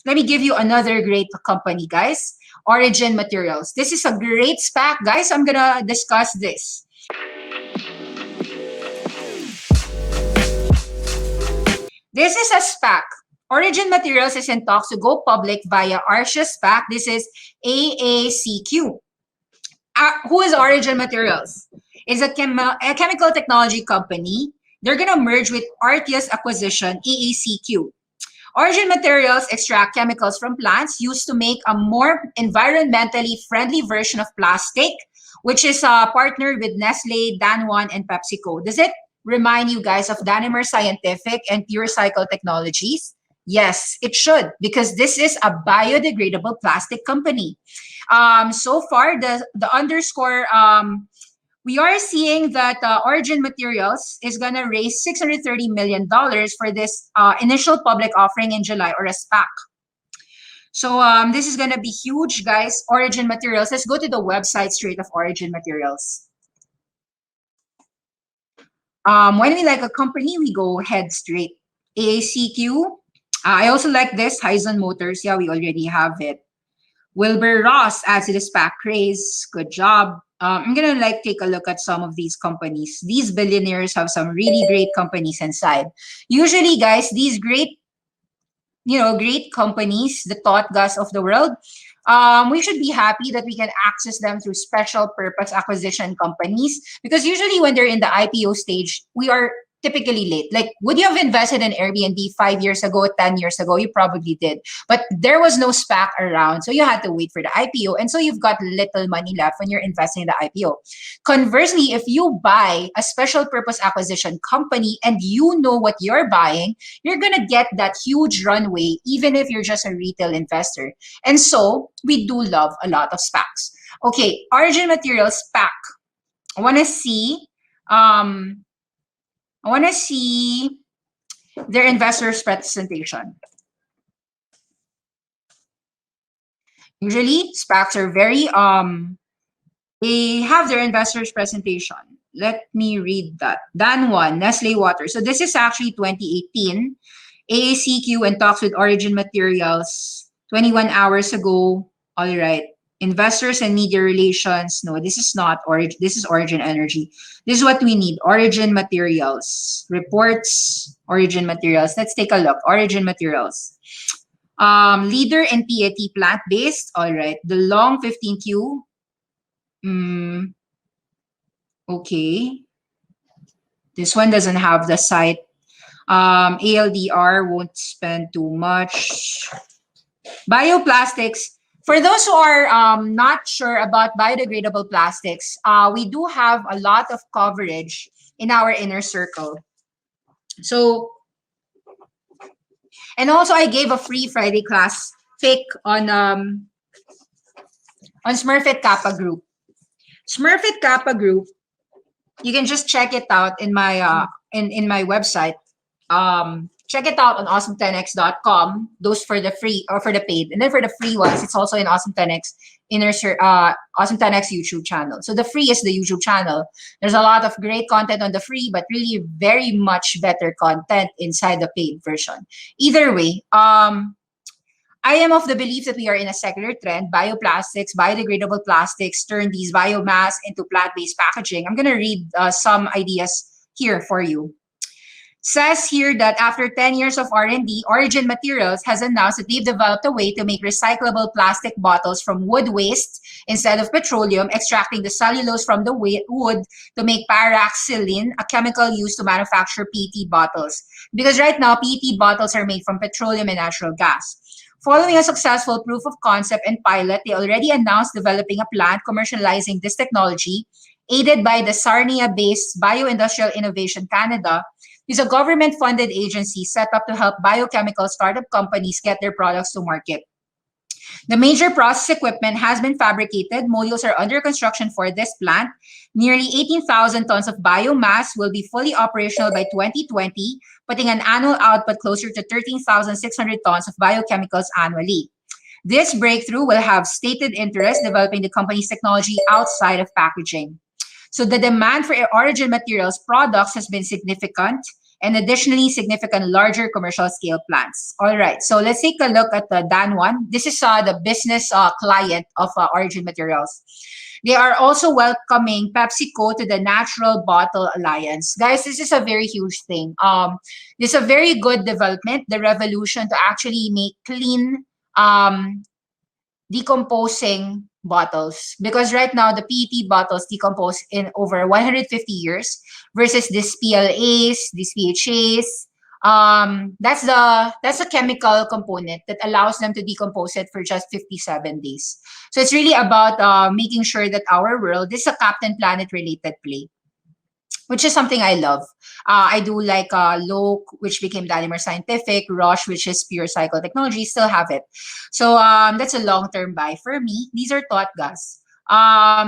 let me give you another great company, guys. Origin Materials. This is a great SPAC, guys. I'm gonna discuss this. This is a SPAC. Origin Materials is in talks to go public via Arcia SPAC. This is AACQ. Who is Origin Materials? It's a chemical technology company. They're going to merge with Artia's acquisition, AACQ. Origin Materials extract chemicals from plants used to make a more environmentally friendly version of plastic, which is partnered with Nestle, Danone, and PepsiCo. Does it remind you guys of Danimer Scientific and Pure Cycle Technologies? Yes, it should, because this is a biodegradable plastic company. So far, the underscore, we are seeing that Origin Materials is going to raise $630 million for this initial public offering in July, or a SPAC. So this is going to be huge, guys. Origin Materials. Let's go to the website straight of Origin Materials. When we like a company, we go head straight. AACQ. I also like this. Hyzon Motors. Yeah, we already have it. Wilbur Ross adds to the SPAC craze. Good job. I'm gonna take a look at some of these companies. These billionaires have some really great companies inside. Usually, guys, these great, great companies, the thought gas of the world, we should be happy that we can access them through special purpose acquisition companies, because usually when they're in the IPO stage, we are typically late. Like, would you have invested in Airbnb 5 years ago, 10 years ago? You probably did. But there was no SPAC around, so you had to wait for the IPO. And so you've got little money left when you're investing in the IPO. Conversely, if you buy a special purpose acquisition company and you know what you're buying, you're going to get that huge runway, even if you're just a retail investor. And so we do love a lot of SPACs. Okay, Origin Materials SPAC. I want to see their investors presentation. Usually, SPACs are very, they have their investors presentation. Let me read that. Dan1, Nestle Water. So this is actually 2018. AACQ and talks with Origin Materials 21 hours ago. All right. Investors and media relations. No, this is not Origin. This is Origin Energy. This is what we need. Origin Materials. Reports. Origin Materials. Let's take a look. Origin Materials. Leader in PET plant-based. All right. The long 15Q. Okay. This one doesn't have the site. ALDR won't spend too much. Bioplastics. For those who are not sure about biodegradable plastics, we do have a lot of coverage in our inner circle. So, and also I gave a free Friday class pick on Smurfit Kappa Group. Smurfit Kappa Group, you can just check it out in my in my website. Check it out on awesome10x.com. Those for the free or for the paid, and then for the free ones, it's also in Awesome 10x Awesome 10x YouTube channel. So the free is the YouTube channel. There's a lot of great content on the free, but really very much better content inside the paid version. Either way, I am of the belief that we are in a secular trend. Bioplastics, biodegradable plastics turn these biomass into plant-based packaging. I'm gonna read some ideas here for you. Says here that after 10 years of R&D, Origin Materials has announced that they've developed a way to make recyclable plastic bottles from wood waste instead of petroleum, extracting the cellulose from the wood to make paraxylene, a chemical used to manufacture PET bottles. Because right now, PET bottles are made from petroleum and natural gas. Following a successful proof of concept and pilot, they already announced developing a plant commercializing this technology, aided by the Sarnia-based Bioindustrial Innovation Canada, is a government-funded agency set up to help biochemical startup companies get their products to market. The major process equipment has been fabricated. Modules are under construction for this plant. Nearly 18,000 tons of biomass will be fully operational by 2020, putting an annual output closer to 13,600 tons of biochemicals annually. This breakthrough will have stated interest developing the company's technology outside of packaging. So the demand for Origin Materials products has been significant. and additionally significant larger commercial scale plants. All right, so let's take a look at the Dan one. This is the business client of Origin Materials. They are also welcoming PepsiCo to the Natural Bottle Alliance. Guys, this is a very huge thing. This is a very good development, the revolution to actually make clean, decomposing bottles, because right now the PET bottles decompose in over 150 years versus these PLAs, these PHAs. That's a chemical component that allows them to decompose it for just 57 days. So it's really about making sure that our world is a Captain Planet related play, which is something I love. I do like Loke, which became Dalimer Scientific, Roche, which is pure cycle technology, still have it. So that's a long-term buy for me. These are thought gas.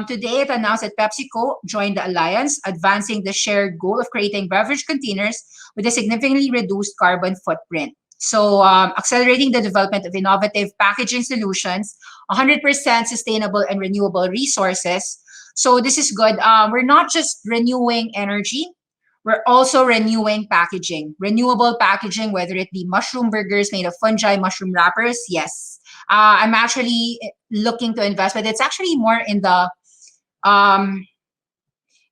Today, it announced that PepsiCo joined the alliance, advancing the shared goal of creating beverage containers with a significantly reduced carbon footprint. So accelerating the development of innovative packaging solutions, 100% sustainable and renewable resources. So this is good. We're not just renewing energy, we're also renewing packaging. Renewable packaging, whether it be mushroom burgers made of fungi, mushroom wrappers, yes. I'm actually looking to invest, but it's actually more in the,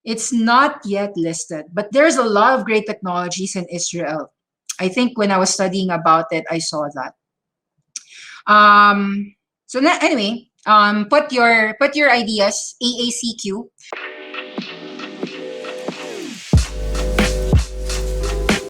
it's not yet listed, but there's a lot of great technologies in Israel. I think when I was studying about it, I saw that. Anyway, put your ideas, AACQ.